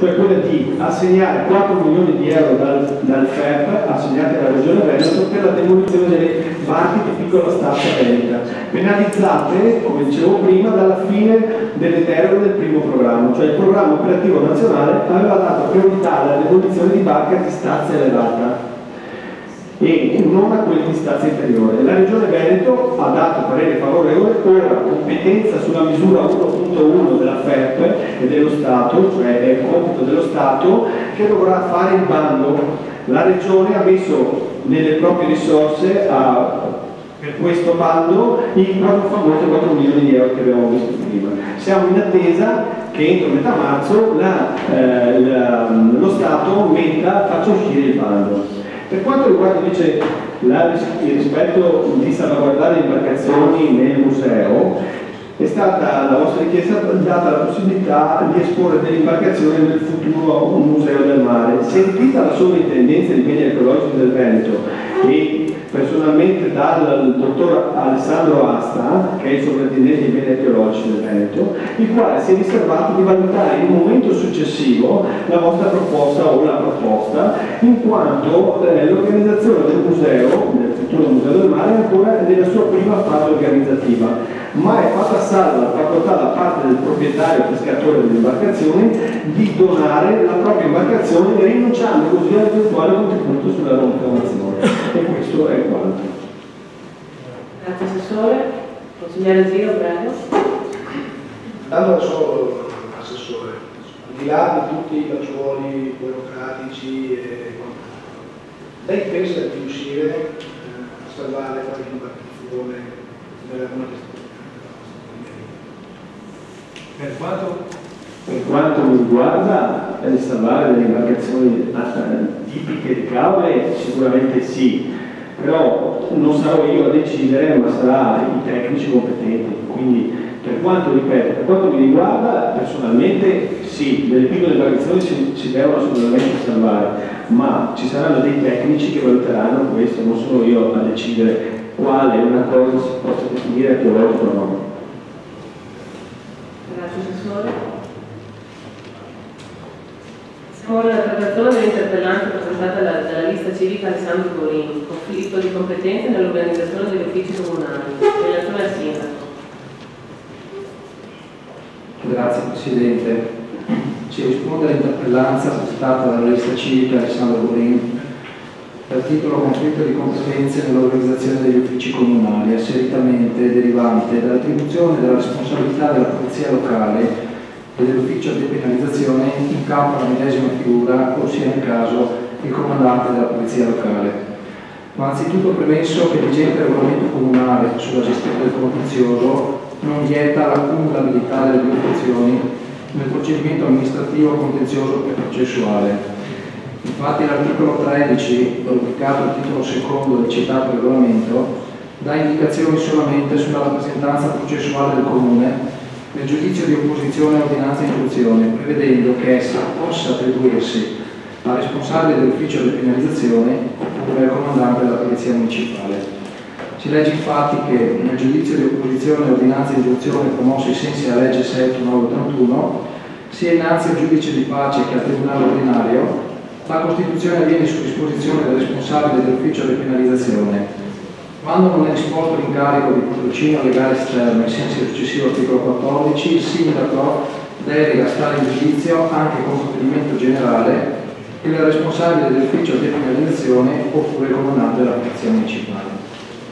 cioè quella di assegnare 4 milioni di euro dal FEP assegnati alla Regione Veneto per la demolizione delle barche di piccola stazza veneta, penalizzate, come dicevo prima, dalla fine delle deroghe del primo programma, cioè il programma operativo nazionale aveva dato priorità alla demolizione di barche di stazza elevata e non a quelli di stazza inferiore. La Regione Veneto ha dato parere favorevole, ora competenza sulla misura 1.1 della FEP e dello Stato, cioè è il compito dello Stato che dovrà fare il bando. La Regione ha messo nelle proprie risorse per questo bando i famosi 4 milioni di euro che abbiamo visto prima. Siamo in attesa che entro metà marzo lo Stato faccia uscire il bando. Per quanto riguarda invece il rispetto di salvaguardare le imbarcazioni nel museo, è stata alla vostra richiesta data la possibilità di esporre delle imbarcazioni nel futuro museo del mare. Sentita la sovrintendenza di beni archeologici del Veneto e personalmente dal dottor Alessandro Asta, che è il sovrintendente dei beni archeologici del Veneto, il quale si è riservato di valutare in un momento successivo la vostra proposta o la proposta, in quanto l'organizzazione del museo, del futuro museo del mare, è ancora nella sua prima fase organizzativa, ma è fatta salva la facoltà da parte del proprietario pescatore delle imbarcazioni di donare la propria imbarcazione, rinunciando così all'eventuale contributo sulla rottamazione. E questo è quanto. Grazie Assessore. Consigliere Zio, prego. Dando solo Assessore, al di là di tutti i ragionamenti burocratici e quant'altro, lei pensa di riuscire a salvare qualche imbarcazione nella comunità? Per quanto mi riguarda, salvare delle imbarcazioni tipiche di Caule sicuramente sì, però non sarò io a decidere, ma sarà i tecnici competenti. Quindi per quanto mi riguarda, personalmente sì, delle piccole imbarcazioni si devono assolutamente salvare, ma ci saranno dei tecnici che valuteranno questo, non sono io a decidere quale una cosa si possa definire archeologica o no. Grazie Assessore. Siamo ora alla trattazione dell'interpellanza presentata dalla lista civica Alessandro Gorini, conflitto di competenze nell'organizzazione degli uffici comunali. Relazione al Sindaco. Grazie Presidente. Ci risponde all'interpellanza presentata dalla lista civica Alessandro Gorini dal titolo conflitto di competenze nell'organizzazione degli uffici comunali, asseritamente derivante dall'attribuzione della responsabilità della polizia locale e dell'ufficio di depenalizzazione in capo alla medesima figura, ossia nel caso il comandante della polizia locale. Ma anzitutto premesso che il vigente regolamento comunale sulla gestione del contenzioso non vieta l'accumulabilità delle due funzioni nel procedimento amministrativo contenzioso e processuale. Infatti l'articolo 13, rubricato al titolo secondo del citato regolamento, dà indicazioni solamente sulla rappresentanza processuale del Comune nel giudizio di opposizione a ordinanza in ingiunzione, prevedendo che essa possa attribuirsi al responsabile dell'ufficio di penalizzazione oppure al comandante della polizia municipale. Si legge infatti che nel giudizio di opposizione a ordinanza in ingiunzione promosso ai sensi della legge 68931 sia innanzi al giudice di pace che al tribunale ordinario, la Costituzione avviene su disposizione del responsabile dell'ufficio di penalizzazione. Quando non è disposto l'incarico di patrocinio legale esterno ai sensi del successivo articolo 14, il Sindaco delega stare in giudizio anche con provvedimento generale il responsabile dell'ufficio di penalizzazione oppure il comandante della polizia municipale.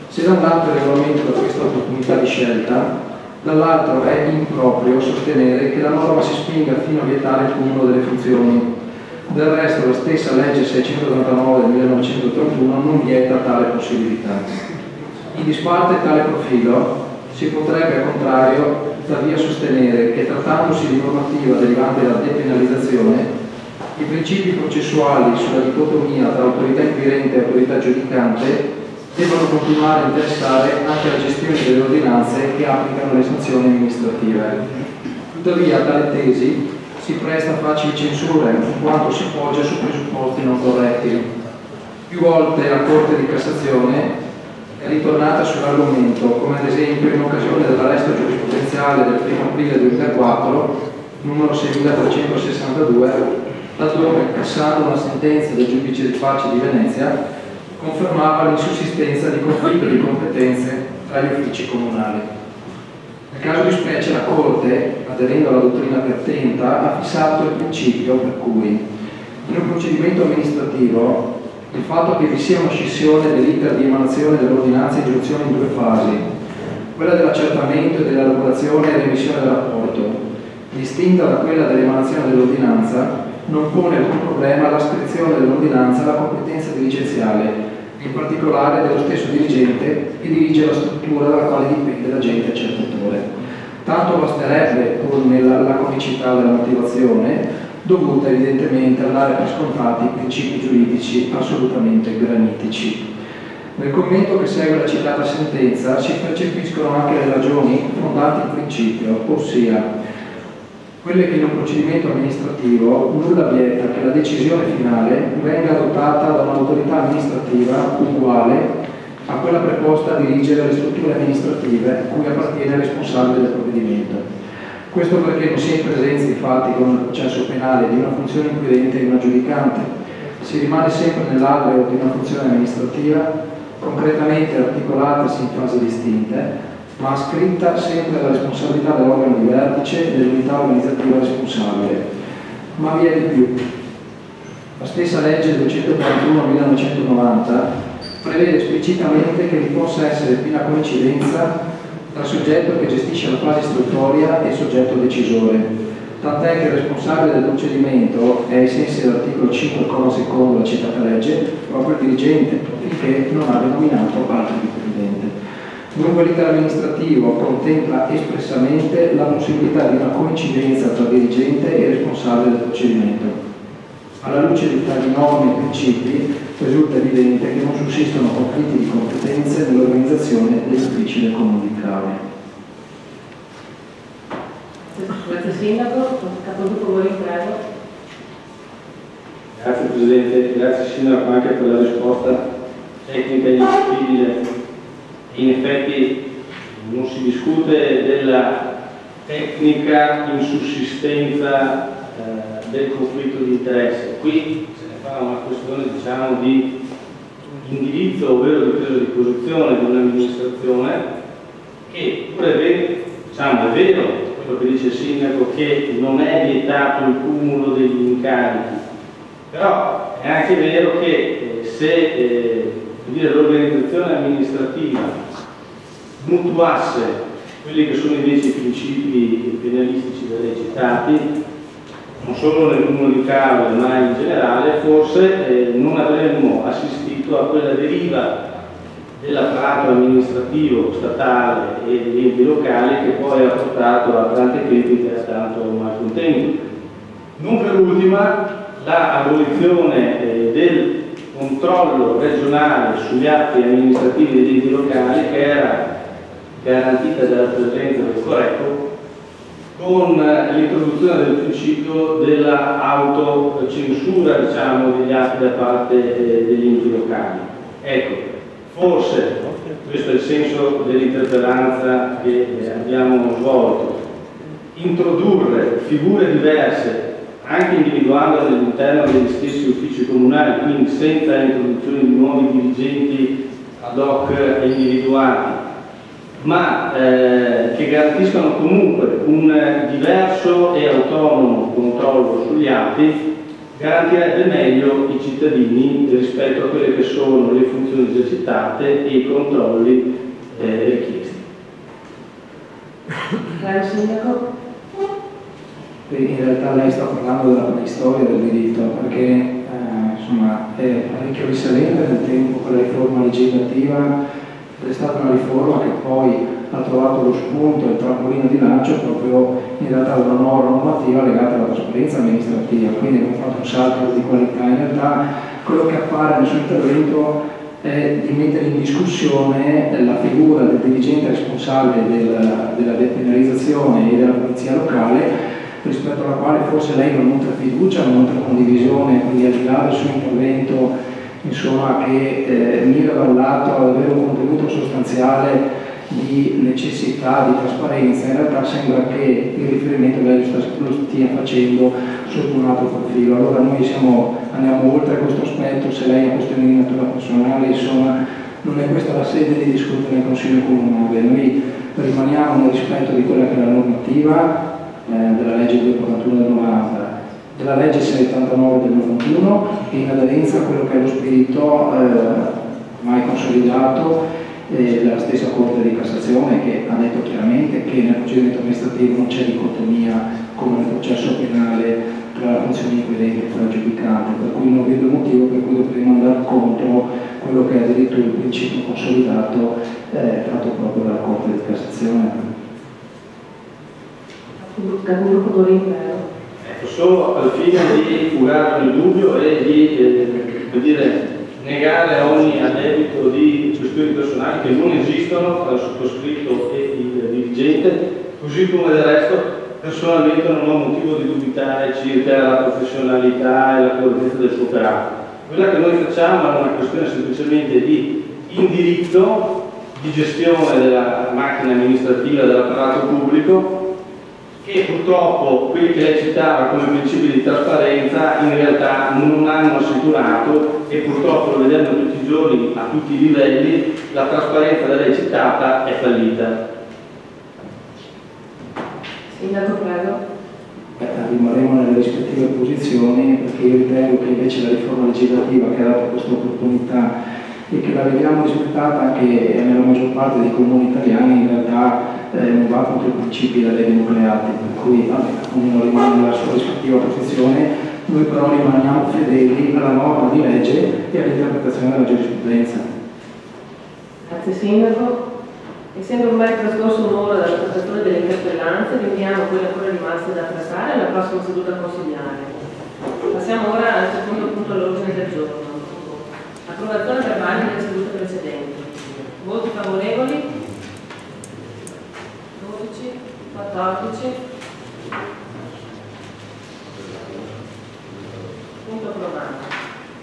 Se da un lato il regolamento da questa opportunità di scelta, dall'altro è improprio sostenere che la norma si spinga fino a vietare il cumulo delle funzioni. Del resto la stessa legge 689 del 1931 non vieta tale possibilità. In disparte tale profilo si potrebbe al contrario tuttavia sostenere che trattandosi di normativa derivante dalla depenalizzazione, i principi processuali sulla dicotomia tra autorità inquirente e autorità giudicante devono continuare a interessare anche la gestione delle ordinanze che applicano le sanzioni amministrative. Tuttavia tale tesi si presta a facili censure in quanto si poggia su presupposti non corretti. Più volte la Corte di Cassazione è ritornata sull'argomento, come ad esempio in occasione dell'arresto giurisprudenziale del 1 aprile 2004 numero 6362, laddove, cassando una sentenza del giudice di pace di Venezia, confermava l'insussistenza di conflitto di competenze tra gli uffici comunali. Nel caso di specie la Corte, aderendo alla dottrina Pertenta, ha fissato il principio per cui in un procedimento amministrativo il fatto che vi sia una scissione dell'iter di emanazione dell'ordinanza di giunzione in due fasi, quella dell'accertamento e dell'elaborazione e remissione del rapporto, distinta da quella dell'emanazione dell'ordinanza, non pone alcun problema all'ascrizione dell'ordinanza alla competenza dirigenziale, in particolare dello stesso dirigente che dirige la struttura dalla quale dipende l'agente accertatore. Tanto basterebbe, pur nella laconicità della motivazione, dovuta evidentemente a dare per scontati principi giuridici assolutamente granitici. Nel commento che segue la citata sentenza si percepiscono anche le ragioni fondanti il principio, ossia quelle che in un procedimento amministrativo nulla vieta che la decisione finale venga adottata da un'autorità amministrativa uguale a quella preposta a dirigere le strutture amministrative cui appartiene il responsabile del provvedimento. Questo perché non si è in presenza, infatti, con il processo penale di una funzione inquirente e una giudicante. Si rimane sempre nell'alveo di una funzione amministrativa, concretamente articolatasi in fasi distinte, ma ascritta sempre alla responsabilità dell'organo di vertice e dell'unità organizzativa responsabile. Ma vi è di più. La stessa legge 241/1990 prevede esplicitamente che vi possa essere piena coincidenza tra soggetto che gestisce la fase istruttoria e soggetto decisore, tant'è che il responsabile del procedimento è, ai sensi dell'articolo 5, comma secondo della citata legge, proprio il dirigente, finché non abbia nominato altro dipendente. Dunque l'iter amministrativo contempla espressamente la possibilità di una coincidenza tra dirigente e responsabile del procedimento. Alla luce di tali norme e principi risulta evidente che non sussistono conflitti di competenze nell'organizzazione degli uffici del Comune di Crave. Grazie Sindaco, Capogruppo Morin, prego. Grazie Presidente, grazie Sindaco anche per la risposta tecnica indiscutibile. In effetti non si discute della tecnica insussistenza del conflitto di interesse. Qui se ne fa una questione, diciamo, di indirizzo, ovvero di presa di posizione di un'amministrazione che pure è vero quello che dice il Sindaco, che non è vietato il cumulo degli incarichi, però è anche vero che se l'organizzazione amministrativa mutuasse quelli che sono invece i principi penalistici da lei citati, non solo nel Comune di Crave ma in generale, forse non avremmo assistito a quella deriva dell'apparato amministrativo statale e degli enti locali che poi ha portato a tante critiche e a tanto malcontento. Non per ultima l'abolizione del controllo regionale sugli atti amministrativi degli enti locali, che era garantita dalla presenza del Coreco, con l'introduzione del principio della autocensura, diciamo, degli atti da parte degli enti locali. Ecco, forse questo è il senso dell'interpellanza che abbiamo svolto: introdurre figure diverse, anche individuandole all'interno degli stessi uffici comunali, quindi senza l'introduzione di nuovi dirigenti ad hoc individuati, ma che garantiscano comunque un diverso e autonomo controllo sugli atti, garantirebbe meglio i cittadini rispetto a quelle che sono le funzioni esercitate e i controlli richiesti. Grazie Sindaco. In realtà lei sta parlando della preistoria del diritto, perché insomma, è parecchio risalente nel tempo quella riforma legislativa. È stata una riforma che poi ha trovato lo spunto e il trampolino di lancio proprio in realtà da una norma normativa legata alla trasparenza amministrativa, quindi abbiamo fatto un salto di qualità. In realtà quello che appare nel suo intervento è di mettere in discussione la figura del dirigente responsabile della depenalizzazione e della polizia locale, rispetto alla quale forse lei non nutre fiducia, non nutre condivisione, quindi al di là del suo intervento, insomma, che mira da un lato ad avere un contenuto sostanziale di necessità di trasparenza, in realtà sembra che il riferimento lei lo stia facendo sotto un altro profilo. Allora noi andiamo oltre questo aspetto, se lei ha questioni di natura personale, insomma, non è questa la sede di discutere nel Consiglio Comunale. Noi rimaniamo nel rispetto di quella che è la normativa della legge 241 del 90, della legge 689 del 91, e in aderenza a quello che è lo spirito mai consolidato della stessa Corte di Cassazione, che ha detto chiaramente che nel procedimento amministrativo non c'è dicotomia come nel processo penale tra la funzione inquirente e quella giudicante, per cui non vedo il motivo per cui dovremmo andare contro quello che è addirittura il principio consolidato tratto proprio dalla Corte di Cassazione. Capogruppo Dorin, prego. Solo al fine di fugare il dubbio e di negare ogni addebito di questioni personali che non esistono tra il sottoscritto e il dirigente, così come del resto personalmente non ho motivo di dubitare circa la professionalità e la correttezza del suo operato. Quella che noi facciamo è una questione semplicemente di indirizzo, di gestione della macchina amministrativa dell'apparato pubblico, che purtroppo quelli che lei citava come principi di trasparenza in realtà non hanno assicurato, e purtroppo lo vediamo tutti i giorni a tutti i livelli, la trasparenza da lei citata è fallita. Sindaco, prego. Rimarremo nelle rispettive posizioni, perché io ritengo che invece la riforma legislativa che ha dato questa opportunità e che la vediamo rispettata anche nella maggior parte dei comuni italiani, in realtà non va contro i principi da lei nucleati, per cui ognuno rimane nella sua rispettiva posizione, noi però rimaniamo fedeli alla norma di legge e all'interpretazione della giurisprudenza. Grazie Sindaco. Essendo ormai trascorso un'ora dalla trattazione delle interpellanze, rinviamo quelle ancora rimaste da trattare alla prossima seduta consigliare. Passiamo ora al secondo punto all'ordine del giorno. Approvazione verbale delle sedute precedenti. Voti favorevoli? 12, 14. Punto approvato.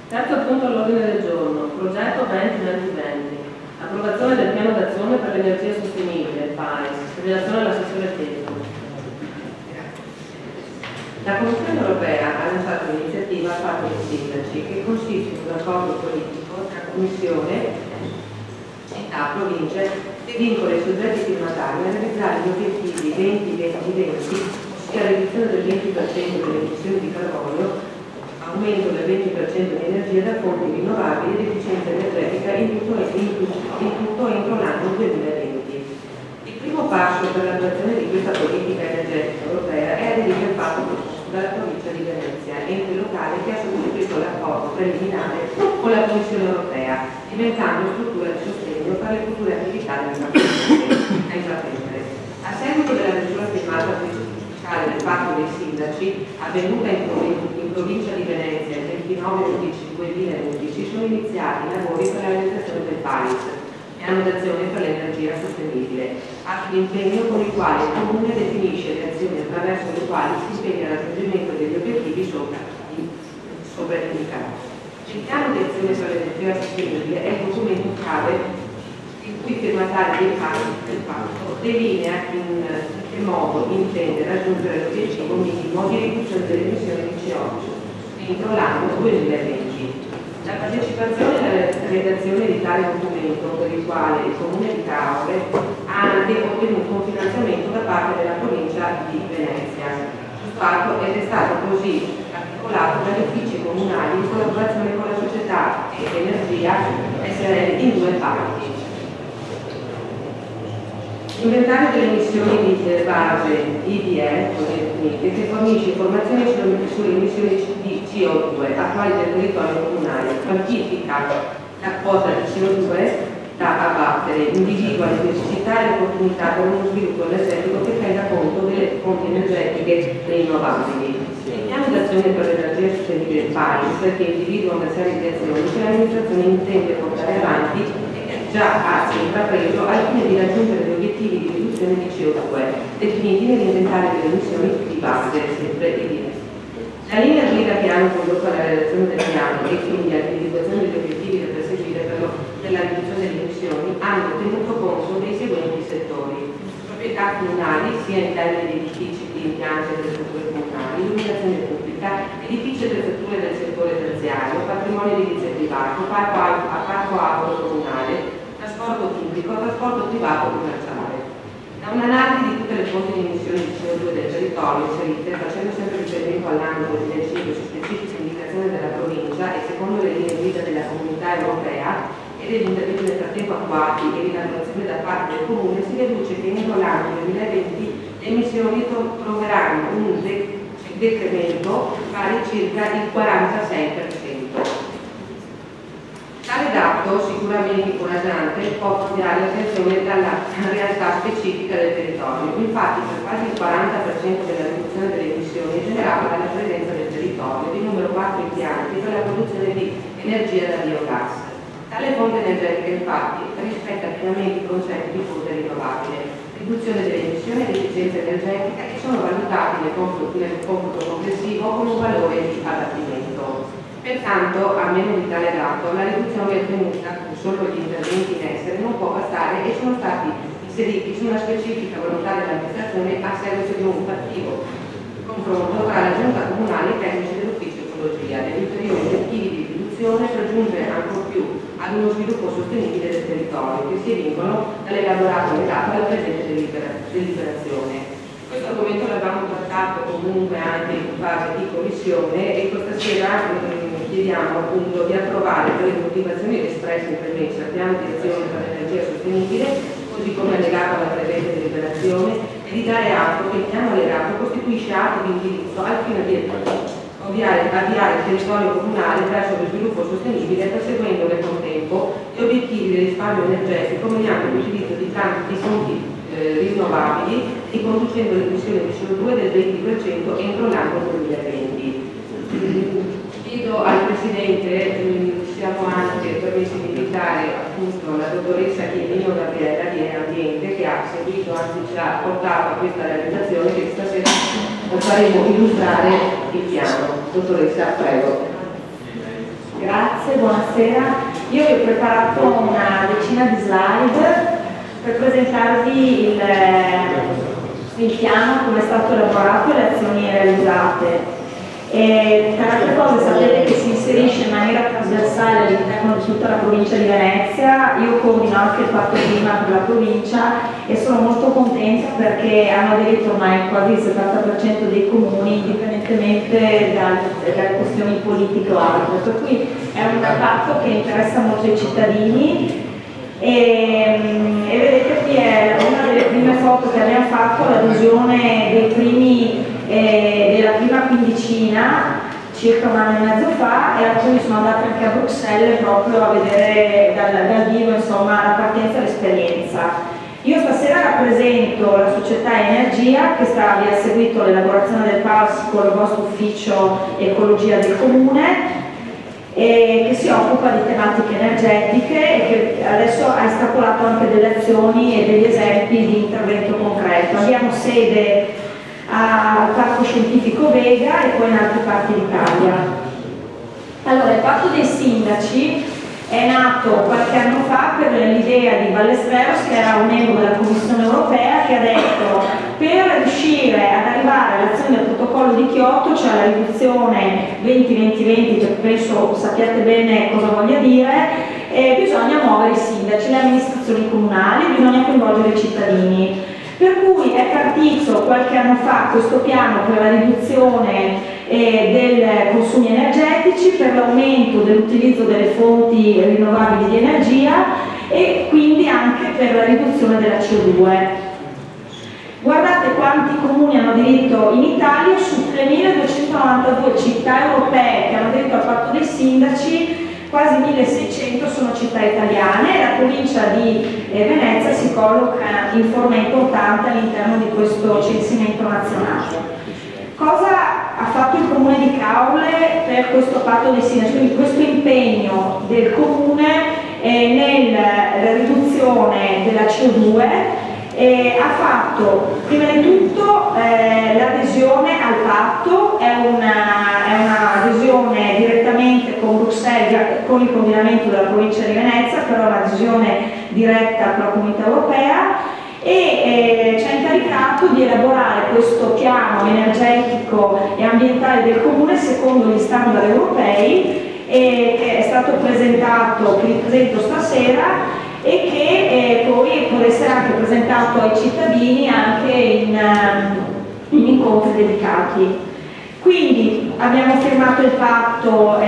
Terzo punto all'ordine del giorno. Progetto 2020-2020. Approvazione del piano d'azione per l'energia sostenibile, PAES, in relazione all'assessore Teso. La Commissione europea ha lanciato un'iniziativa a parte dei sindaci che consiste in un accordo politico tra Commissione, città, province che vincola i soggetti firmatari a realizzare gli obiettivi 20-20-20, ossia la riduzione del 20% delle emissioni di carbonio, aumento del 20% di energia da fonti rinnovabili ed efficienza energetica in tutto entro l'anno 2020. Il primo passo per l'attuazione di questa politica energetica europea è aderire al patto proposto dalla provincia di Venezia, ente locale che ha sottoscritto l'accordo preliminare con la Commissione europea, diventando struttura di sostegno per le future attività da intraprendere. A seguito della misura firmata del patto dei sindaci, avvenuta in provincia di Venezia il 29/11/2011, sono iniziati i lavori per la realizzazione del PAES, piano d'azione per l'energia sostenibile, atto di impegno con il quale il Comune definisce le azioni attraverso le quali si impegna il raggiungimento degli obiettivi sopra indicati. Il piano di azione per l'energia sostenibile è il documento chiave in cui il firmatario del patto delinea in che modo intende raggiungere l'obiettivo minimo di riduzione delle emissioni di CO2 entro l'anno 2020. La partecipazione alla redazione di tale documento, per il quale il Comune di Caore ha anche ottenuto un finanziamento da parte della provincia di Venezia, ed è stato così articolato dagli uffici comunali in collaborazione con la società Energia SRL in due parti. L'inventario delle emissioni di base IDE, che fornisce informazioni sulle emissioni di CO2 attuali del territorio comunale, quantifica la quota di CO2 da abbattere, individua le necessità e le opportunità per uno sviluppo energetico che tenga conto delle fonti energetiche rinnovabili. Il piano d'azione per l'energia sostenibile PAES, che individua una serie di azioni che l'amministrazione intende portare avanti già ha intrapreso al fine di raggiungere gli obiettivi di riduzione di CO2 definiti nell'inventario delle emissioni di base, sempre IDE. La linea guida che hanno condotto alla redazione del piano e quindi all'individuazione degli obiettivi obiettivi da perseguire per la riduzione delle emissioni hanno tenuto conto dei seguenti settori: proprietà comunali, sia in termini di edifici, di impianti e delle strutture comunali, illuminazione pubblica, edifici e strutture del settore terziario, patrimonio edilizio privato, parco agricolo comunale, trasporto pubblico, trasporto privato commerciale. Da un'analisi di tutte le fonti di emissioni di CO2 del territorio inserite, facendo sempre riferimento all'anno 2005 su specifiche indicazioni della provincia e secondo le linee guida della Comunità Europea e degli interventi nel frattempo attuati e l'inaugurazione da parte del Comune, si deduce che entro l'anno 2020 le emissioni troveranno un decremento pari circa il 46%. Tale dato, sicuramente incoraggiante, può attirare l'attenzione dalla realtà specifica del territorio. Infatti, per quasi il 40% della riduzione delle emissioni è generata dalla presenza del territorio di numero 4 impianti per la produzione di energia da biogas. Tale fonte energetica, infatti, rispetta pienamente i concetti di fonte rinnovabile, riduzione delle emissioni ed efficienza energetica, che sono valutati nel computo complessivo con un valore di abbattimento. Pertanto, a meno di tale dato, la riduzione ottenuta con solo gli interventi in essere non può bastare e sono stati inseriti su una specifica volontà dell'amministrazione a seguito di un fattivo confronto tra la giunta comunale e i tecnici dell'ufficio ecologia degli ulteriori obiettivi di riduzione per giungere ancor più ad uno sviluppo sostenibile del territorio che si evincono dall'elaborato redatto alla presente deliberazione. Questo argomento l'abbiamo trattato comunque anche in fase di commissione e questa sera chiediamo appunto di approvare per le motivazioni espresse in premessa il piano di azione per l'energia sostenibile, così come allegato alla presente deliberazione, e di dare atto che il piano allegato costituisce atto di indirizzo al fine di avviare il territorio comunale verso lo sviluppo sostenibile, perseguendo nel contempo gli obiettivi di risparmio energetico mediante l'utilizzo di fonti rinnovabili e conducendo l'emissione di CO2 del 20% entro l'anno 2020. Chiedo al Presidente, siamo anche permessi di invitare appunto la dottoressa Chiellino Gabriella di Ambiente, che ha seguito, anzi ci ha portato a questa realizzazione, che stasera faremo illustrare il piano. Dottoressa, prego. Grazie, buonasera. Io vi ho preparato una decina di slide per presentarvi il piano, come è stato elaborato e le azioni realizzate. Tra altre cose sapete che si inserisce in maniera trasversale all'interno di tutta la provincia di Venezia. Io coordino anche il patto clima per la provincia e sono molto contenta perché hanno aderito ormai quasi il 70% dei comuni, indipendentemente dalle questioni politiche o altre, per cui è un patto che interessa molto i cittadini. E vedete qui è una delle prime foto che abbiamo fatto, l'adesione della prima quindicina circa un anno e mezzo fa, e alcuni sono andati anche a Bruxelles proprio a vedere dal vivo insomma la partenza e l'esperienza. Io stasera rappresento la società Energia che vi ha seguito l'elaborazione del PAS con il vostro ufficio ecologia del comune, che si occupa di tematiche energetiche e che adesso ha estrapolato anche delle azioni e degli esempi di intervento concreto. Abbiamo sede al Parco Scientifico Vega e poi in altre parti d'Italia. Allora, il patto dei sindaci è nato qualche anno fa per l'idea di Ballesteros, che era un membro della Commissione Europea, che ha detto: per riuscire ad arrivare all'azione del protocollo di Kyoto, cioè la riduzione 20-20-20, che penso sappiate bene cosa voglia dire, bisogna muovere i sindaci, le amministrazioni comunali, bisogna coinvolgere i cittadini. Per cui è partito qualche anno fa questo piano per la riduzione dei consumi energetici, per l'aumento dell'utilizzo delle fonti rinnovabili di energia e quindi anche per la riduzione della CO2. Guardate quanti comuni hanno aderito in Italia: su 3.292 città europee che hanno aderito al patto dei sindaci, quasi 1.600 sono città italiane, e la provincia di Venezia si colloca in forma importante all'interno di questo censimento nazionale. Cosa ha fatto il comune di Caorle per questo patto dei sindaci? Quindi questo impegno del comune nella riduzione della CO2 ha fatto prima di tutto l'adesione al patto, è un'adesione direttamente con Bruxelles con il coordinamento della provincia di Venezia, però l'adesione diretta con la Comunità Europea, e ci ha incaricato di elaborare questo piano energetico e ambientale del Comune secondo gli standard europei, che è stato presentato, che vi presento stasera, e che poi può essere anche presentato ai cittadini anche in incontri dedicati. Quindi abbiamo firmato il patto un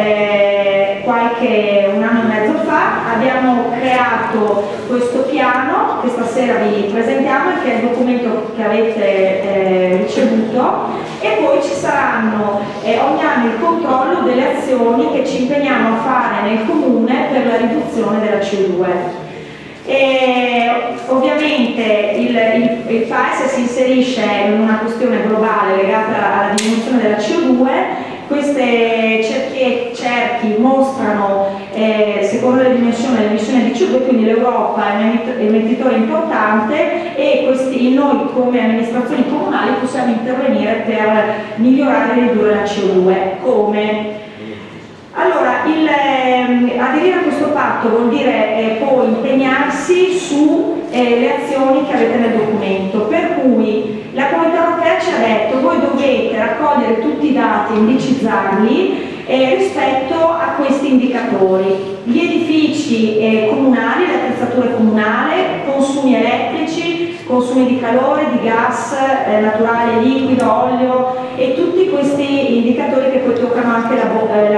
anno e mezzo fa, abbiamo creato questo piano che stasera vi presentiamo e che è il documento che avete ricevuto, e poi ci saranno ogni anno il controllo delle azioni che ci impegniamo a fare nel Comune per la riduzione della CO2. Ovviamente il Paese si inserisce in una questione globale legata alla diminuzione della CO2. Queste cerchi mostrano, secondo le dimensioni, l'emissione di CO2, quindi l'Europa è un emettitore importante, e noi come amministrazioni comunali possiamo intervenire per migliorare e ridurre la CO2. Come? Allora, aderire a questo patto vuol dire poi impegnarsi sulle azioni che avete nel documento, per cui la Comunità Europea ci ha detto: voi dovete raccogliere tutti i dati e indicizzarli rispetto a questi indicatori: gli edifici comunali, l'attrezzatura comunale, consumi elettrici, consumi di calore, di gas naturale, liquido, olio, e tutti questi indicatori che poi toccano anche la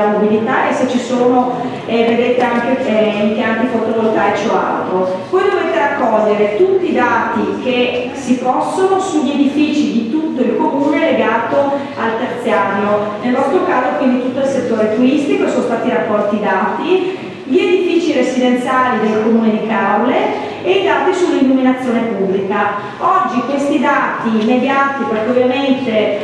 mobilità, e se ci sono vedete anche impianti fotovoltaici o altro. Poi dovete raccogliere tutti i dati che si possono sugli edifici di tutto il comune legato al terziario, nel nostro caso quindi tutto il settore turistico, sono stati raccolti i dati, gli edifici residenziali del comune di Caorle e i dati sull'illuminazione pubblica. Oggi questi dati immediati, perché ovviamente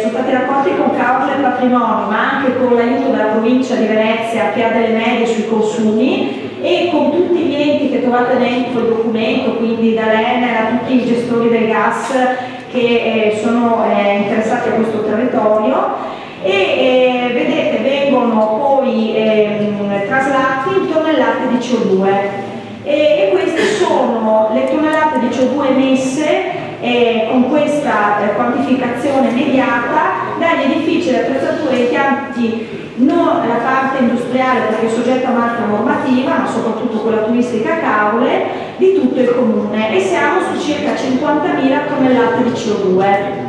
sono stati raccolti con Caorle Patrimonio, ma anche con l'aiuto della provincia di Venezia che ha delle medie sui consumi, e con tutti gli enti che trovate dentro il documento, quindi dall'Enel a tutti i gestori del gas che sono interessati a questo territorio, e vedete vengono poi traslati in tonnellate di CO2, e queste sono le tonnellate di CO2 emesse con questa quantificazione immediata dagli edifici, le attrezzature e impianti, non la parte industriale perché è soggetta a un'altra normativa, ma soprattutto quella turistica a Caorle, di tutto il comune, e siamo su circa 50.000 tonnellate di CO2.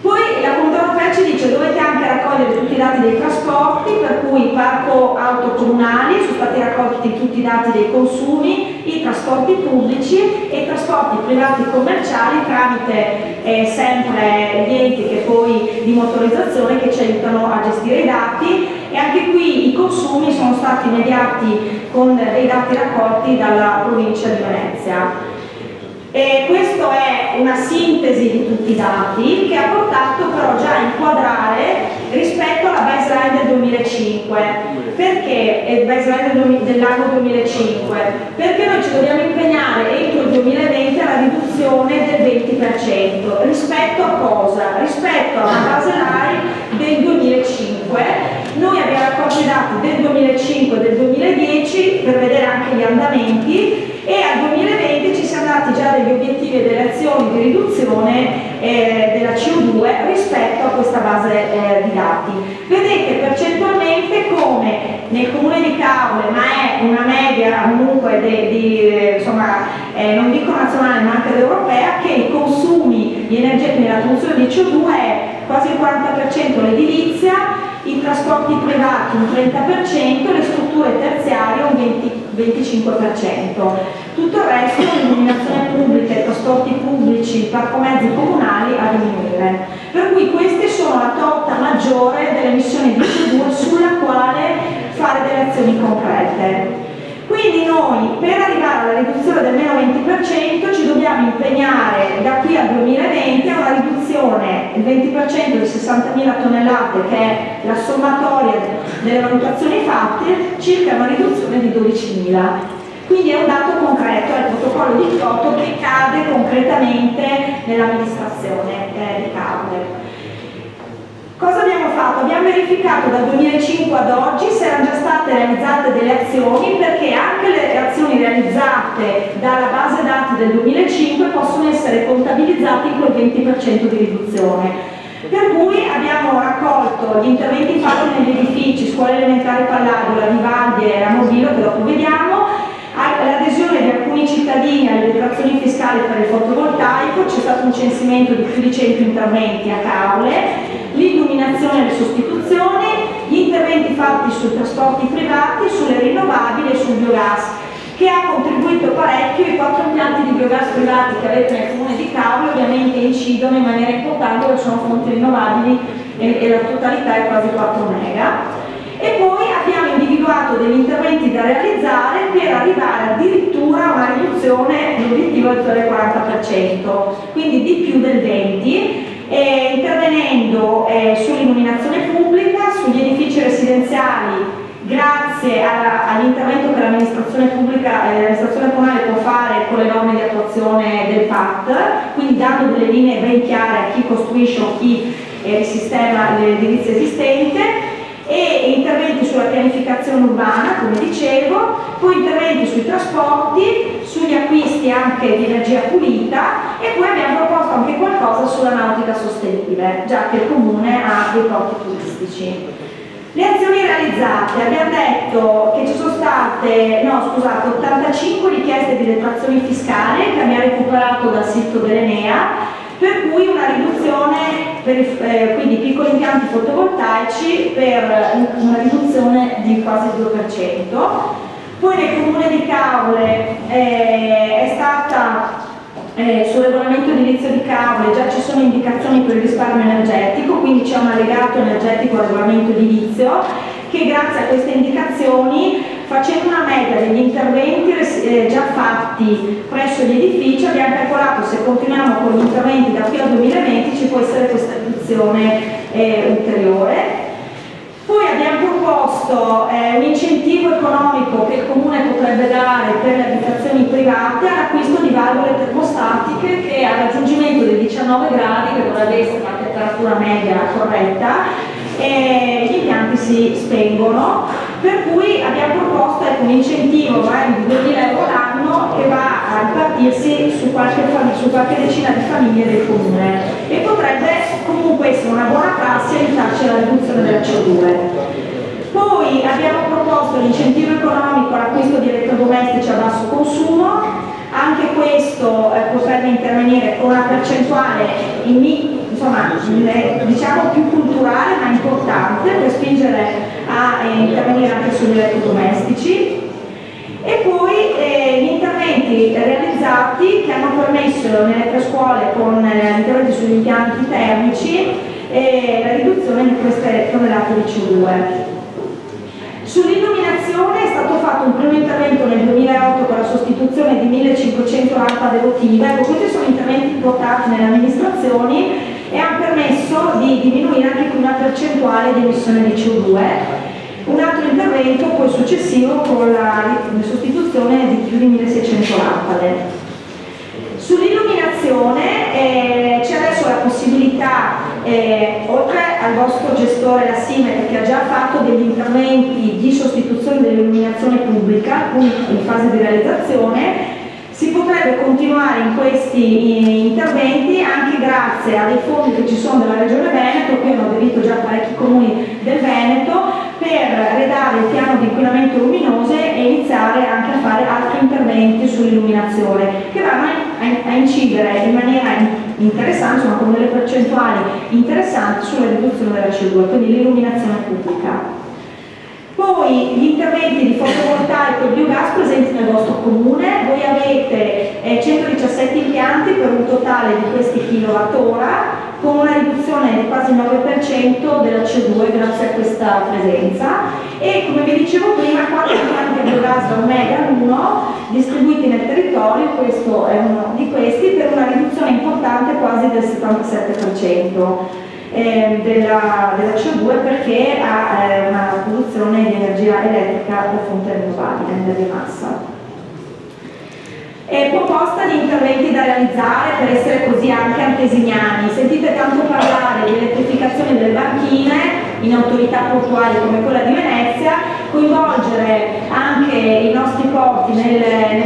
Poi la Comunità Europea ci dice: dovete anche raccogliere tutti i dati dei trasporti, per cui parco auto comunali, sono stati raccolti tutti i dati dei consumi, i trasporti pubblici e i trasporti privati commerciali tramite sempre gli enti che poi di motorizzazione che ci aiutano a gestire i dati, e anche qui i consumi sono stati mediati con dei dati raccolti dalla provincia di Venezia. E questa è una sintesi di tutti i dati che ha portato però già a inquadrare rispetto alla baseline del 2005. Perché il baseline dell'anno 2005? Perché noi ci dobbiamo impegnare entro il 2020 alla riduzione del 20%. Rispetto a cosa? Rispetto a una baseline del 2005. Noi abbiamo raccolto i dati del 2005 e del 2010 per vedere anche gli andamenti, e al 2020 ci siamo dati già degli obiettivi e delle azioni di riduzione della CO2 rispetto a questa base di dati. Vedete percentualmente come nel comune di Caorle, ma è una media comunque insomma, non dico nazionale ma anche europea, che i consumi di energia nella produzione di CO2 è quasi il 40% l'edilizia, i trasporti privati un 30%, le strutture terziarie un 25%. Tutto il resto, l'illuminazione pubblica, i trasporti pubblici, il parco mezzi comunali a diminuire. Per cui queste sono la torta maggiore delle emissioni di CO2 sulla quale fare delle azioni concrete. Quindi noi per arrivare alla riduzione del meno 20% ci dobbiamo impegnare da qui al 2020 a una riduzione del 20% di 60.000 tonnellate, che è la sommatoria delle valutazioni fatte, circa una riduzione di 12.000. Quindi è un dato concreto, è il protocollo di Kyoto che cade concretamente nell'amministrazione di Caorle. Cosa abbiamo fatto? Abbiamo verificato dal 2005 ad oggi se erano già state realizzate delle azioni, perché anche le azioni realizzate dalla base dati del 2005 possono essere contabilizzate in quel 20% di riduzione. Per cui abbiamo raccolto gli interventi fatti negli edifici, scuole elementari Pallagola, Vivaldi e Amorvilo, che dopo vediamo, l'adesione di alcuni cittadini alle detrazioni fiscali per il fotovoltaico, c'è stato un censimento di più di 100 interventi a Caule, l'illuminazione e le sostituzioni, gli interventi fatti sui trasporti privati, sulle rinnovabili e sul biogas, che ha contribuito parecchio. I 4 impianti di biogas privati che avete nel comune di Caule ovviamente incidono in maniera importante perché sono fonti rinnovabili e la totalità è quasi 4 mega. E poi abbiamo individuato degli interventi da realizzare per arrivare addirittura a una riduzione, l'obiettivo è del 40%, quindi di più del 20%, intervenendo sull'illuminazione pubblica, sugli edifici residenziali, grazie all'intervento che l'amministrazione pubblica e l'amministrazione comunale può fare con le norme di attuazione del PAT, quindi dando delle linee ben chiare a chi costruisce o chi risistema l'edilizia esistente, e interventi sulla pianificazione urbana, come dicevo, poi interventi sui trasporti, sugli acquisti anche di energia pulita, e poi abbiamo proposto anche qualcosa sulla nautica sostenibile, già che il comune ha dei porti turistici. Le azioni realizzate, abbiamo detto che ci sono state 85 richieste di detrazioni fiscali che abbiamo recuperato dal sito dell'Enea, per cui una riduzione quindi piccoli impianti fotovoltaici per una riduzione di quasi il 2%. Poi nel comune di Caule è stata sul regolamento edilizio di Caule già ci sono indicazioni per il risparmio energetico, quindi c'è un allegato energetico al regolamento edilizio che grazie a queste indicazioni, facendo una media degli interventi già fatti presso gli edifici, abbiamo calcolato se continuiamo con gli interventi da qui al 2020 ci può essere questa riduzione ulteriore. Poi abbiamo proposto un incentivo economico che il Comune potrebbe dare per le abitazioni private all'acquisto di valvole termostatiche che al raggiungimento dei 19 gradi, che dovrebbe essere una temperatura media corretta, gli impianti si spengono, per cui abbiamo proposto un incentivo di 2.000 euro l'anno che va a ripartirsi su qualche decina di famiglie del Comune e potrebbe comunque essere una buona prassi e aiutarci alla riduzione della CO2. Poi abbiamo proposto l'incentivo economico all'acquisto di elettrodomestici a basso consumo, anche questo potrebbe intervenire con una percentuale diciamo più culturale ma importante per spingere a intervenire anche sugli elettrodomestici. E poi gli interventi realizzati che hanno permesso nelle 3 scuole con interventi sugli impianti termici la riduzione di queste tonnellate di CO2. Sull'illuminazione è stato fatto un primo intervento nel 2008 con la sostituzione di 1500 lampade votive. Questi sono interventi portati nelle amministrazioni e hanno permesso di diminuire anche qui una percentuale di emissione di CO2. Un altro intervento poi successivo con la sostituzione di più di 1600 lampade. Sull'illuminazione c'è adesso la possibilità, oltre al vostro gestore, la Simet, che ha già fatto degli interventi di sostituzione dell'illuminazione pubblica, in fase di realizzazione, si potrebbe continuare in questi interventi anche grazie a dei fondi che ci sono della Regione Veneto, qui hanno aderito già parecchi comuni del Veneto, per redare il piano di inquinamento luminoso e iniziare anche a fare altri interventi sull'illuminazione che vanno a incidere in maniera interessante, insomma con delle percentuali interessanti sulla riduzione della CO2, quindi l'illuminazione pubblica. Poi gli interventi di fotovoltaico e biogas presenti nel vostro comune, voi avete 117 impianti per un totale di questi kilowattora con una riduzione di quasi il 9% della CO2 grazie a questa presenza e come vi dicevo prima 4 impianti di biogas da 1 mega l'uno distribuiti nel territorio, questo è uno di questi, per una riduzione importante quasi del 77%. Della CO2 perché ha una produzione di energia elettrica da fonte rinnovabile, da biomassa. Proposta di interventi da realizzare per essere così anche antesignani. Sentite tanto parlare di elettrificazione delle banchine in autorità portuali come quella di Venezia, coinvolgere anche i nostri porti nel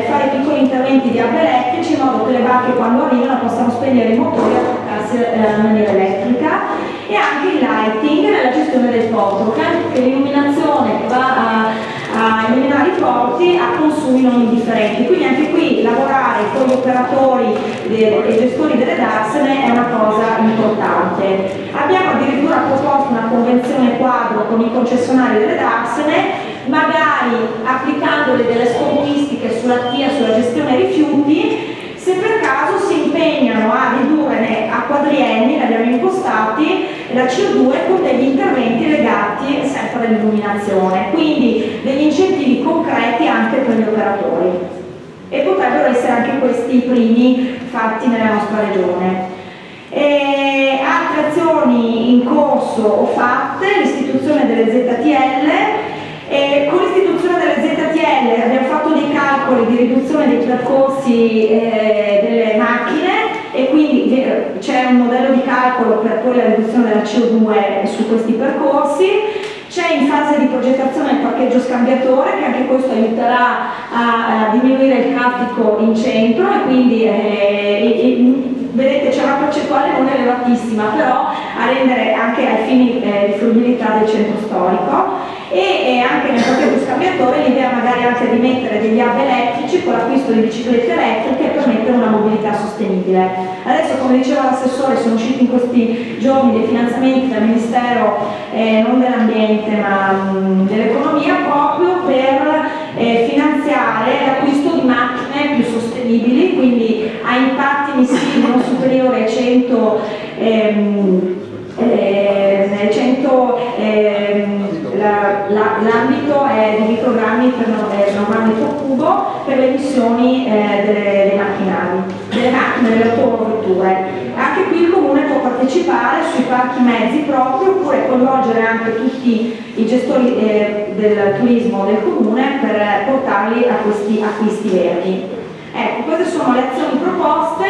fare piccoli interventi di hub elettrici in modo che le barche quando arrivano possano spegnere i motori e attaccarsi in maniera elettrica, e anche il lighting nella gestione del porto, che l'illuminazione che va a illuminare i porti ha consumi non indifferenti. Quindi anche qui lavorare con gli operatori e gestori delle darsene è una cosa importante. Abbiamo addirittura proposto una convenzione quadro con i concessionari delle darsene, magari applicandole delle scontistiche sulla TIA, sulla gestione rifiuti, se per caso si impegnano a ridurre a quadrienni, li abbiamo impostati, la CO2 con degli interventi legati sempre all'illuminazione, quindi degli incentivi concreti anche per gli operatori. E potrebbero essere anche questi i primi fatti nella nostra regione. Altre azioni in corso o fatte: l'istituzione delle ZTL. Con l'istituzione delle ZTL abbiamo fatto dei calcoli di riduzione dei percorsi delle macchine, e quindi c'è un modello di calcolo per poi la riduzione della CO2 su questi percorsi. C'è in fase di progettazione il parcheggio scambiatore, che anche questo aiuterà a diminuire il traffico in centro, e quindi vedete c'è una percentuale non elevatissima, però a rendere anche ai fini di fruibilità del centro storico. E anche nel parcheggio scambiatore l'idea magari anche di mettere degli hub elettrici con l'acquisto di biciclette elettriche per mettere una mobilità sostenibile. Adesso, come diceva l'assessore, sono usciti in questi giorni dei finanziamenti dal Ministero non dell'Ambiente ma dell'Economia, proprio per finanziare l'acquisto di macchine più sostenibili, quindi a impatti emissivi non superiori ai 100 l'ambito è di microgrammi per metro cubo per le emissioni dei macchinari, delle macchine, delle autovetture. Anche qui il Comune può partecipare sui parchi mezzi proprio, oppure coinvolgere anche tutti i gestori del turismo del Comune per portarli a questi acquisti verdi. Ecco, queste sono le azioni proposte,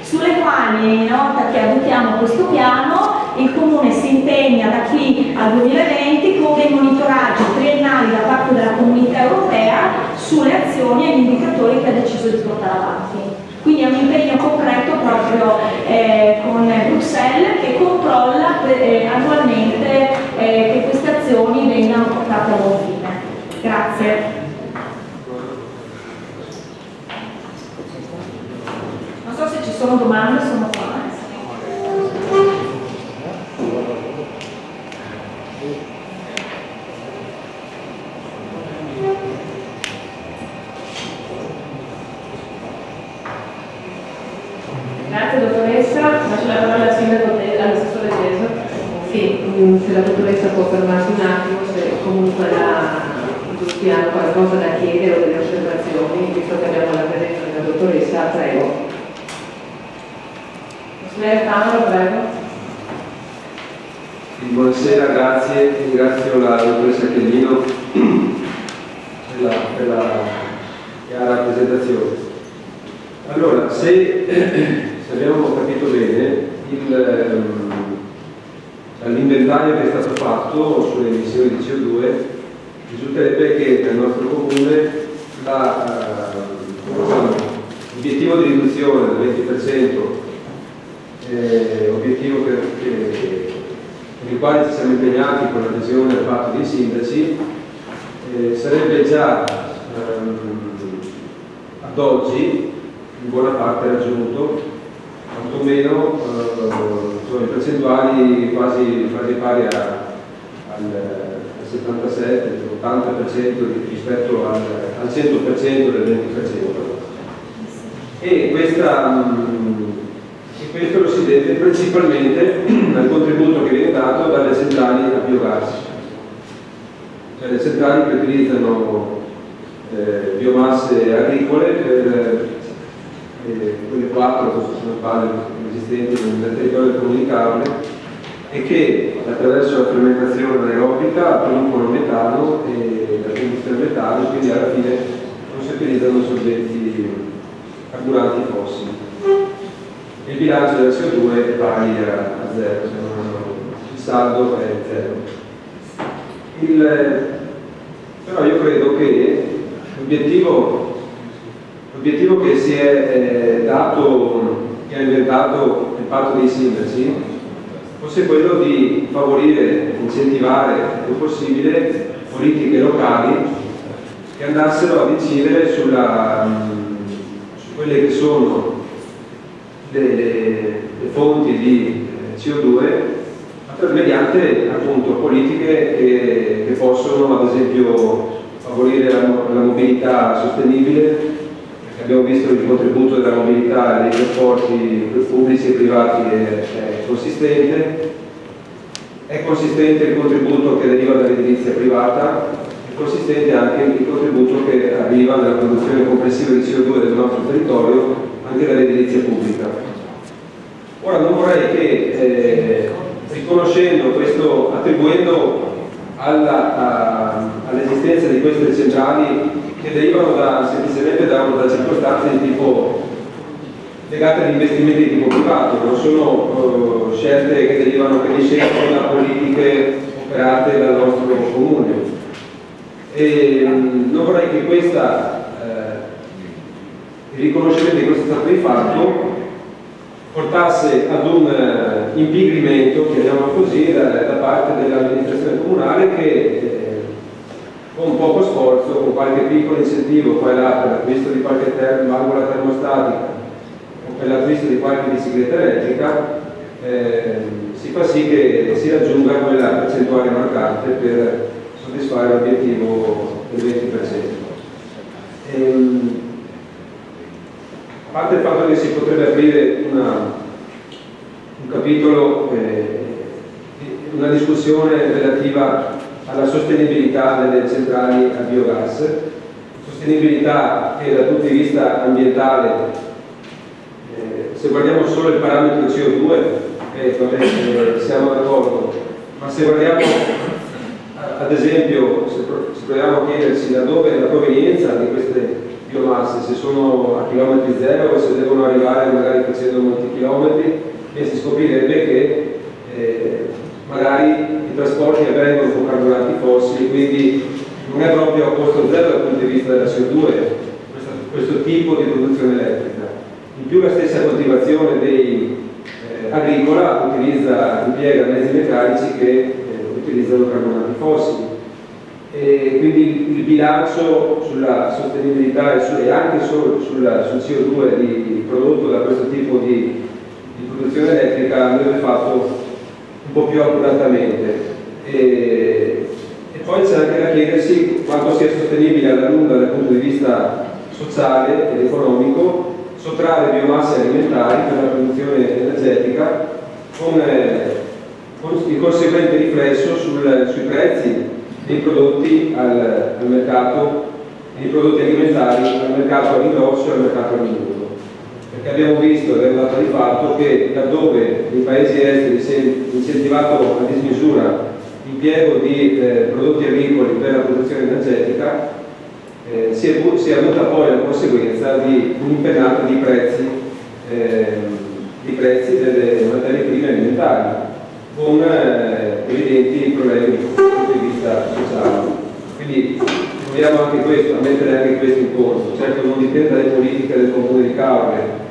sulle quali, una volta che adottiamo questo piano, il Comune si impegna da qui al 2020 con dei monitoraggi triennali da parte della Comunità Europea sulle azioni e gli indicatori che ha deciso di portare avanti. Quindi è un impegno concreto proprio con Bruxelles, che controlla annualmente che queste azioni vengano portate a buon fine. Grazie. Non so se ci sono domande, sono qua. Grazie dottoressa, lascio la parola al sindaco all'assessore Teso. Sì, se la dottoressa può fermarsi un attimo, se comunque hanno qualcosa da chiedere o delle osservazioni, visto che abbiamo la presenza della dottoressa, prego. Consigliere Tamaro, prego. Buonasera, grazie, ringrazio la dottoressa Chiellino per la chiara presentazione. Allora, se abbiamo capito bene, dall'inventario che è stato fatto sulle emissioni di CO2 risulterebbe che nel nostro comune l'obiettivo di riduzione del 20%, obiettivo per il quale ci siamo impegnati con l'adesione al patto dei sindaci, sarebbe già ad oggi in buona parte raggiunto, quantomeno sono in percentuali quasi pari al 77-80% rispetto al 100% del 20%. E questo lo si deve principalmente al contributo che viene dato dalle centrali a biogas, cioè le centrali che utilizzano biomasse agricole per quelle 4 se non sbaglio esistenti nel territorio del Comune di Capri, e che attraverso la fermentazione anaerobica producono metano e la combustione metano, quindi alla fine non si utilizzano soggetti carburanti fossili. Il bilancio del CO2 è pari a zero, il saldo è zero. Però io credo che l'obiettivo che si è dato, che ha inventato il patto dei sindaci, fosse quello di favorire, incentivare il più possibile politiche locali che andassero ad incidere su quelle che sono le fonti di CO2 mediante appunto politiche che possono ad esempio favorire la mobilità sostenibile, perché abbiamo visto il contributo della mobilità dei trasporti pubblici e privati è consistente. È consistente il contributo che deriva dall'edilizia privata, è consistente anche il contributo che arriva nella produzione complessiva di CO2 del nostro territorio anche dall'edilizia pubblica. Ora non vorrei che riconoscendo questo, attribuendo all'esistenza di queste centrali che derivano semplicemente da circostanze di tipo legate agli investimenti di tipo privato, non sono scelte che discendono da politiche operate dal nostro comune. E non vorrei che il riconoscimento di questo stato di fatto portasse ad un impigrimento, chiamiamolo così, da parte dell'amministrazione comunale che con poco sforzo, con qualche piccolo incentivo qua e là per l'acquisto di qualche valvola termostatica o per l'acquisto di qualche bicicletta elettrica, si fa sì che si raggiunga quella percentuale marcante per soddisfare l'obiettivo del 20%. A parte il fatto che si potrebbe aprire un capitolo, una discussione relativa alla sostenibilità delle centrali a biogas, sostenibilità che dal punto di vista ambientale, se guardiamo solo il parametro CO2, siamo d'accordo, ma se guardiamo ad esempio, se proviamo a chiedersi da dove la provenienza di queste biomasse, se sono a chilometri zero o se devono arrivare magari facendo molti chilometri, e si scoprirebbe che magari i trasporti avvengono con carburanti fossili, quindi non è proprio a costo zero dal punto di vista della CO2 questo tipo di produzione elettrica. In più la stessa coltivazione agricola impiega mezzi meccanici che utilizzano carburanti fossili. E quindi il bilancio sulla sostenibilità e anche sul CO2 prodotto da questo tipo di produzione elettrica andrebbe fatto un po' più accuratamente. E poi c'è anche da chiedersi quanto sia sostenibile alla lunga dal punto di vista sociale ed economico sottrarre biomasse alimentari per la produzione energetica con il conseguente riflesso sui prezzi dei prodotti al mercato, dei prodotti alimentari al mercato all'ingrosso e al mercato al minuto. Perché abbiamo visto, ed è un dato di fatto, che laddove nei paesi esteri si è incentivato a dismisura l'impiego di prodotti agricoli per la produzione energetica, si è avuta poi la conseguenza di un'impennata di prezzi delle materie prime alimentari, con evidenti problemi dal punto di vista sociale. Quindi proviamo anche questo, a mettere anche questo in conto. Certo non dipende dalle politiche del Comune di Caorle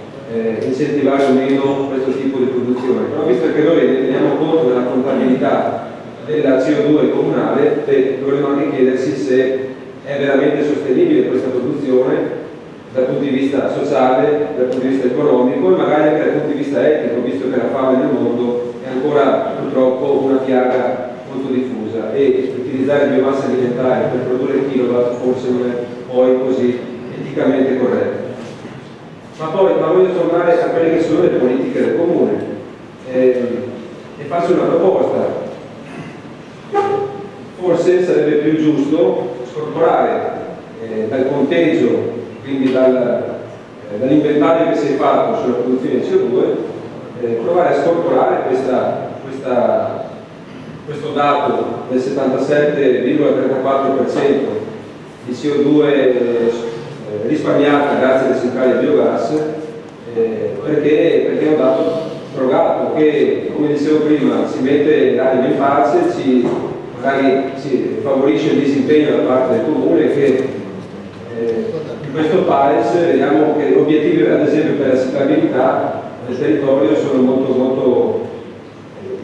incentivare o meno questo tipo di produzione, però visto che noi teniamo conto della contabilità della CO2 comunale, dovremmo anche chiedersi se è veramente sostenibile questa produzione dal punto di vista sociale, dal punto di vista economico e magari anche dal punto di vista etico, visto che la fame nel mondo è ancora purtroppo una piaga molto diffusa e utilizzare biomasse alimentari per produrre kilowatt forse non è poi così eticamente corretto. Ma voglio tornare a quelle che sono le politiche del Comune e faccio una proposta. Forse sarebbe più giusto scorporare dal conteggio, quindi dall'inventario che si è fatto sulla produzione di CO2, provare a scorporare questo dato del 77,34% di CO2 risparmiata grazie alle centrali a biogas, perché è un dato drogato che, come dicevo prima, si mette l'anima in pace, magari si favorisce il disimpegno da parte del comune che in questo PAES vediamo che gli obiettivi ad esempio per la ciclabilità del territorio sono molto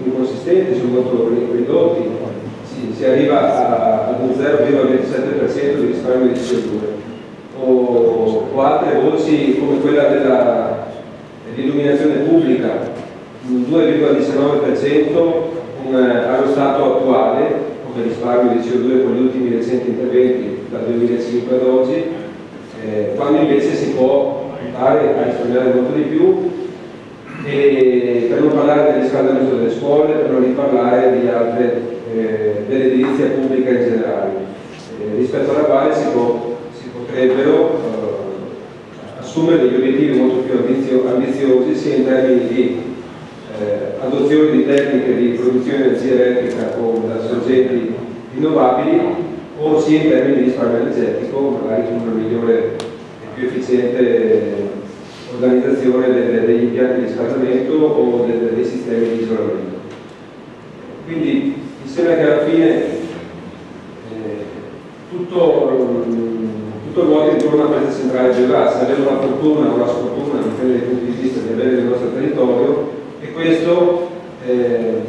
inconsistenti, sono molto ridotti, si arriva ad un 0,27% di risparmio di CO2 o altre voci come quella dell'illuminazione pubblica, un 2,19% allo stato attuale come risparmio di CO2 con gli ultimi recenti interventi dal 2005 ad oggi, quando invece si può puntare a risparmiare molto di più, e per non parlare del riscaldamento delle scuole, per non parlare di altre dell'edilizia pubblica in generale, rispetto alla quale si potrebbero assumere degli obiettivi molto più ambiziosi sia in termini di adozione di tecniche di produzione di energia elettrica con sorgenti rinnovabili o sia in termini di risparmio energetico, magari con una migliore e più efficiente organizzazione degli impianti di riscaldamento o dei sistemi di isolamento. Quindi mi sembra che alla fine tutto ruota intorno a queste centrali biogas. Abbiamo la fortuna o la sfortuna, dipende dai punti di vista, di avere nel nostro territorio, e questo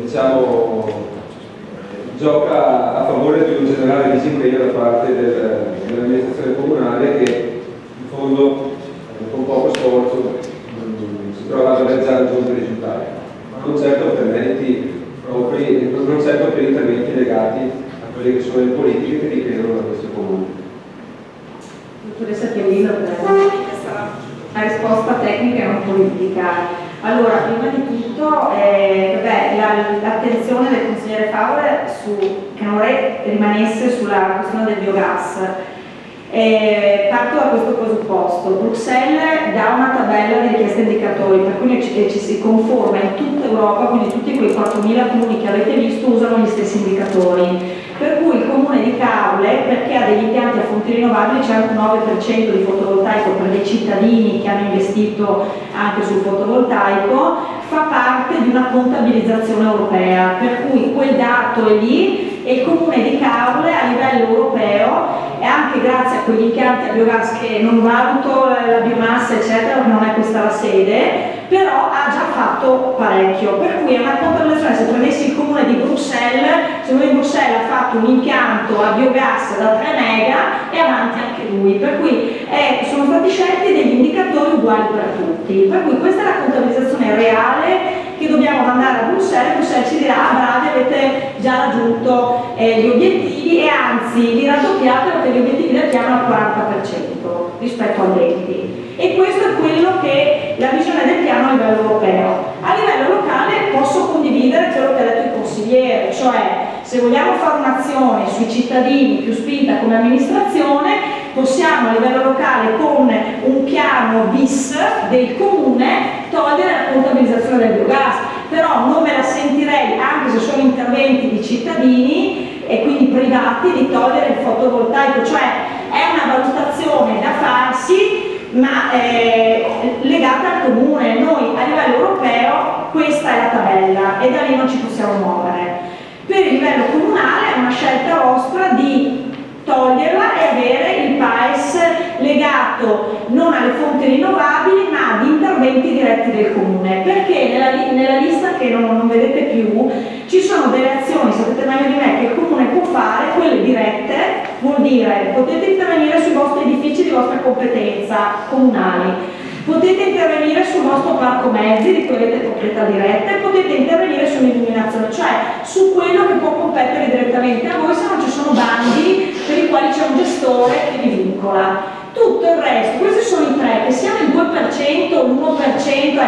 diciamo, gioca a favore di un generale disimpegno da parte dell'amministrazione comunale che in fondo con poco sforzo si trova a già raggiungere risultati, ma non certo per meriti propri, non certo per interventi legati a quelle che sono le politiche che dipendono da questo comune. Dottoressa Chiellino, la risposta tecnica e non politica. Allora, prima di tutto, l'attenzione del consigliere Faurer che non rimanesse sulla questione del biogas. Parto da questo presupposto. Bruxelles dà una tabella di richieste indicatori per cui ci si conforma in tutta Europa, quindi tutti quei 4.000 comuni che avete visto usano gli stessi indicatori. Per cui il comune di Caule, perché ha degli impianti a fonti rinnovabili, c'è un 9% di fotovoltaico per dei cittadini che hanno investito anche sul fotovoltaico, fa parte di una contabilizzazione europea, per cui quel dato è lì e il comune di Caule a livello europeo, e anche grazie a quegli impianti a biogas che non valuto la biomassa eccetera, non è questa la sede, però ha già fatto parecchio, per cui è una contabilizzazione. Se prendessi il comune di Bruxelles, se uno di Bruxelles ha fatto un impianto a biogas da 3 mega è avanti anche lui, per cui sono stati scelti degli indicatori uguali per tutti, per cui questa è la contabilizzazione reale che dobbiamo mandare a Bruxelles. Bruxelles ci dirà: bravi, avete già raggiunto gli obiettivi, e anzi li raddoppiate perché gli obiettivi del piano al 40% rispetto al 20%. E questo è quello che la visione del piano a livello europeo. A livello locale posso condividere quello che ha detto il consigliere, cioè se vogliamo fare un'azione sui cittadini più spinta come amministrazione, possiamo a livello locale con un piano bis del comune togliere la contabilizzazione del biogas, però non me la sentirei, anche se sono interventi di cittadini e quindi privati, di togliere il fotovoltaico, cioè è una valutazione da farsi ma legata al comune. Noi a livello europeo questa è la tabella e da lì non ci possiamo muovere. Per il livello comunale è una scelta vostra di toglierla e avere il PAES legato non alle fonti rinnovabili ma ad interventi diretti del comune, perché nella lista che non vedete più ci sono delle azioni, sapete meglio di me, che il comune può fare. Quelle dirette vuol dire potete intervenire sui vostri edifici di vostra competenza comunali, potete intervenire sul vostro parco mezzi di cui avete proprietà diretta e potete intervenire sull'illuminazione, cioè su quello che può competere direttamente a voi se non ci sono bandi per i quali c'è un gestore che vi vincola. Tutto il resto, questi sono i tre, che siano il 2% o l'1%,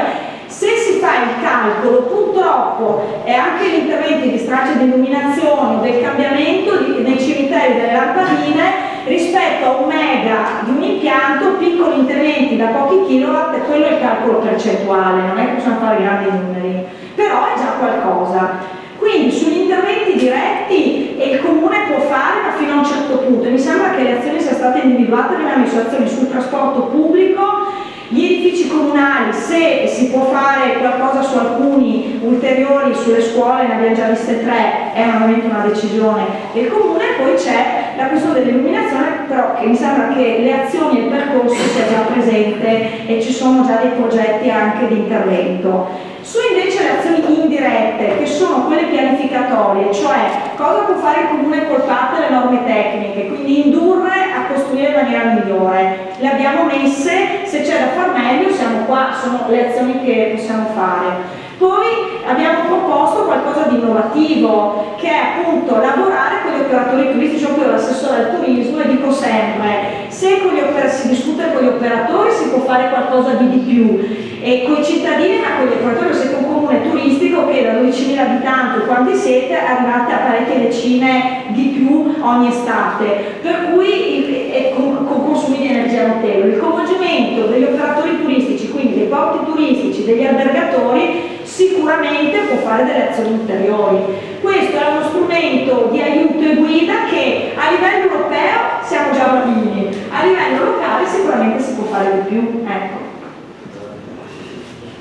se si fa il calcolo purtroppo e anche gli interventi di strage di illuminazione, del cambiamento nei cimiteri delle lampadine, rispetto a 1 mega di un impianto, piccoli interventi da pochi kilowatt, e quello è il calcolo percentuale, non è che possiamo fare grandi numeri, però è già qualcosa. Quindi sugli interventi diretti il comune può fare, ma fino a un certo punto. Mi sembra che le azioni siano state individuate nelle amministrazioni sul trasporto pubblico, gli edifici comunali, se si può fare qualcosa su alcuni ulteriori, sulle scuole ne abbiamo già viste 3, è ovviamente una decisione del comune. Poi c'è la questione dell'illuminazione, però che mi sembra che le azioni e il percorso sia già presente e ci sono già dei progetti anche di intervento. Su invece le azioni indirette, che sono quelle pianificatorie, cioè cosa può fare il comune col patto e le norme tecniche, quindi indurre a costruire in maniera migliore. Le abbiamo messe, se c'è da far meglio siamo qua, sono le azioni che possiamo fare. Poi abbiamo proposto qualcosa di innovativo, che è appunto lavorare con gli operatori turistici. Io ero l'assessore al turismo e dico sempre, se si discute con gli operatori si può fare qualcosa di più, e con i cittadini, ma con gli operatori. Siete un comune turistico che da 12.000 abitanti, quanti siete, arrivate a parecchie decine di più ogni estate, per cui con consumi di energia notevoli. Il coinvolgimento degli operatori turistici, quindi dei porti turistici, degli albergatori, sicuramente può fare delle azioni ulteriori. Questo è uno strumento di aiuto e guida che a livello europeo siamo già bravini, a livello locale sicuramente si può fare di più. Ecco.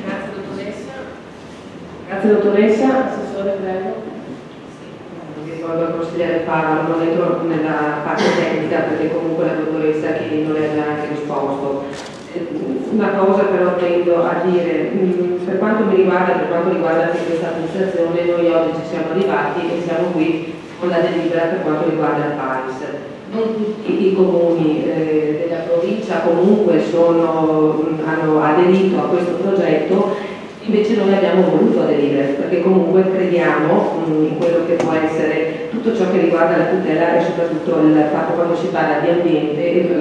Grazie dottoressa. Grazie dottoressa. Assessore, prego. Mi rivolgo al consigliere Fava, non entro nella parte tecnica perché comunque la dottoressa che non le aveva anche risposto. Una cosa però tendo a dire, per quanto mi riguarda, per quanto riguarda anche questa amministrazione, noi oggi ci siamo arrivati e siamo qui con la delibera per quanto riguarda il PAIS. Non tutti i comuni della provincia comunque hanno aderito a questo progetto, invece noi abbiamo voluto aderire perché comunque crediamo in quello che può essere tutto ciò che riguarda la tutela e soprattutto il fatto quando si parla di ambiente e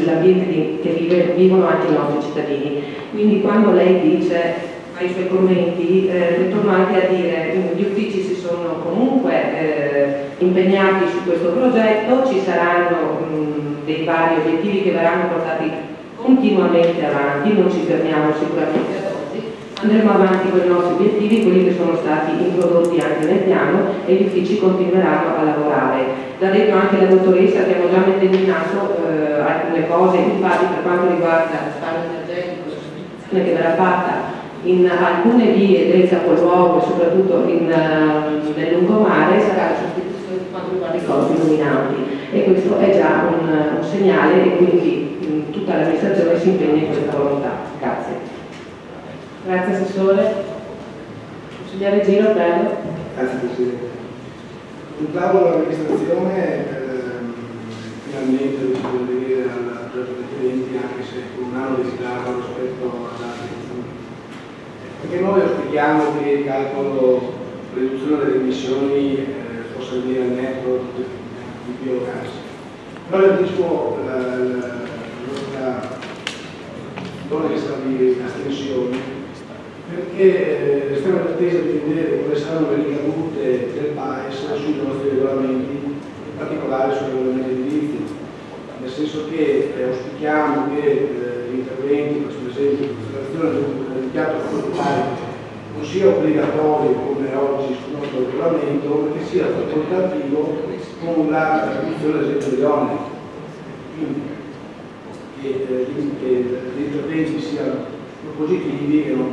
l'ambiente che vivono anche i nostri cittadini. Quindi quando lei dice ai suoi commenti, ritorno anche a dire gli uffici si sono comunque impegnati su questo progetto, ci saranno dei vari obiettivi che verranno portati continuamente avanti, non ci fermiamo sicuramente ad oggi, andremo avanti con i nostri obiettivi, quelli che sono stati introdotti anche nel piano, e gli uffici continueranno a lavorare. L'ha detto anche la dottoressa, che abbiamo già determinato alcune cose, infatti per quanto riguarda il risparmio energetico, la sostituzione che verrà fatta in alcune vie del capoluogo e soprattutto nel lungomare sarà la sostituzione per quanto riguarda i corpi illuminati, e questo è già un segnale, e quindi tutta l'amministrazione si impegna in questa volontà. Grazie. Grazie Assessore. Consigliere Giro, prego. Grazie Presidente. Un tavolo dell'amministrazione finalmente è riuscito a venire al progetto precedenti, anche se con un anno di ritardo rispetto ad altri. Perché noi auspichiamo che il calcolo riduzione delle emissioni possa venire al netto di biogas. Però anticipo la nostra zona di astensione, perché stiamo in attesa di vedere quali saranno le ricadute del PAES sui nostri regolamenti, in particolare sui regolamenti edilizi, nel senso che auspichiamo che gli interventi, per esempio l'installazione dell'impianto fotovoltaico, non sia obbligatorio come oggi sul nostro regolamento, ma che sia facoltativo con la riduzione ad esempio degli oneri. Quindi che gli interventi siano propositivi e non.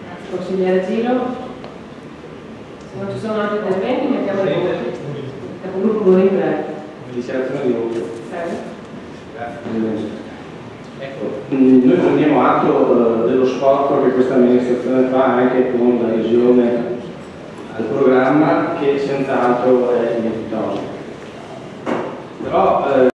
Grazie consigliere Giro. Se non ci sono altri interventi mettiamo le voci. Capogruppo Gorin, prego. Dichiarazione di voto. Prego. Grazie. Ecco, noi prendiamo atto dello sforzo che questa amministrazione fa anche con l'adesione al programma, che senz'altro è meritorio. Però